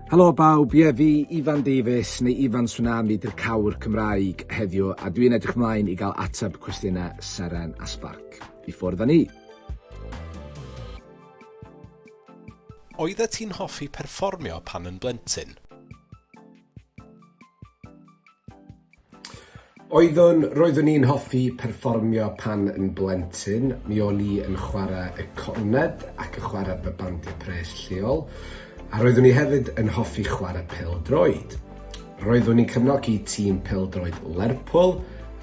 Helo bawb, fi Ifan neu Ifan Sŵnami di'r cawr Cymraeg heddiw a dwi'n edrych ymlaen i gael ateb cwestiynau seren a sbarc. I ffwrdd â ni. Oeddet ti'n hoffi perfformio pan yn blentyn? Roeddwn i'n hoffi perfformio pan yn blentyn. Mi o'n i yn chwarae y corned ac yn chwarae y bandiau pres lleol. A roeddwn i hefyd yn hoffi chwarae pêl-droed. Roeddwn i'n cefnogi tîm pêl-droed Lerpwl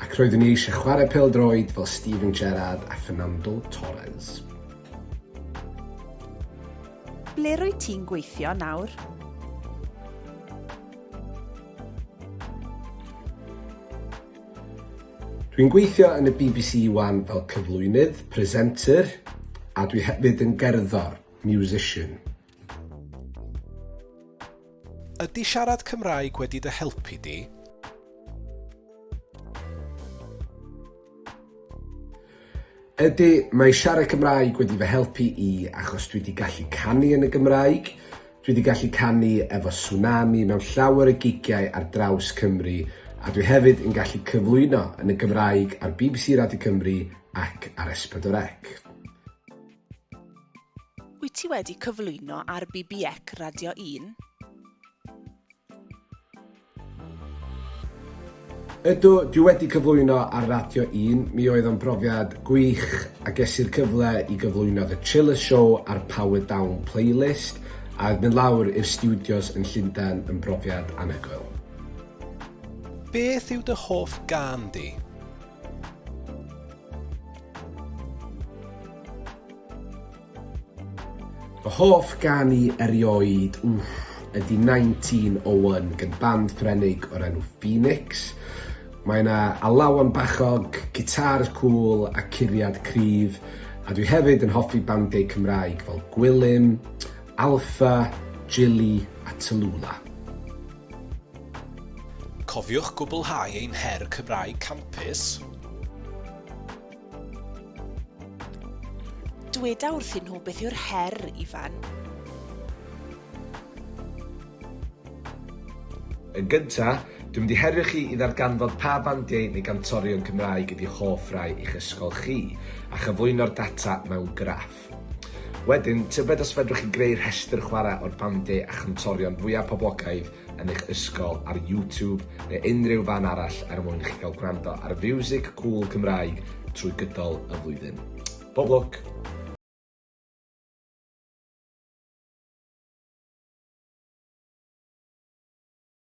ac roeddwn i eisiau chwarae pêl-droed fel Steven Gerrard a Fernando Torres. Ble rwyt ti'n gweithio nawr? Dwi'n gweithio yn y BBC One fel cyflwynydd, presenter, a dwi hefyd yn gerddor, musician. Ydy siarad Cymraeg wedi dy helpu di? Ydy, mae siarad Cymraeg wedi fy helpu i achos dwi wedi gallu canu yn y Gymraeg. Dwi wedi gallu canu efo Sŵnami mewn llawer o gigiau ar draws Cymru a dwi hefyd yn gallu cyflwyno yn y Gymraeg ar BBC Radio Cymru ac ar S4C. Wyt ti wedi cyflwyno ar BBC Radio 1? Ydw, dwi wedi cyflwyno ar Radio 1, mi oedd o'n brofiad gwych a gesir cyfle i gyflwyno The Chiller Show ar Power Down playlist a mynd lawr i'r studios yn Llundain yn brofiad anhygoel. Beth yw dy hoff gân di? Fy hoff gân i erioed ydy 1901 gan band Ffrenig o'r enw Phoenix. Mae yna alawan bachog, gitar cool a curiad cryf, a dwi hefyd yn hoffi bandiau Cymraeg fel Gwilym, Alpha, Gilly a Tallulah. Cofiwch gwblhau ein her Cymraeg campus. Dweda wrthyn nhw beth yw'r her, Ifan. Yn gyntaf, dwi'n mynd i herio chi i ddarganfod pa bandiau neu gantorion Cymraeg ydi hoff rai i'ch ysgol chi a chyflwyno'r data mewn graff. Wedyn, tybed os fedrwch chi greu rhestr chwarae o'r bandiau a chantorion fwyaf poblogaidd yn eich ysgol ar YouTube neu unrhyw fan arall mwyn chi gael gwrando ar Music Cool Cymraeg trwy gydol y flwyddyn. Bob lwc!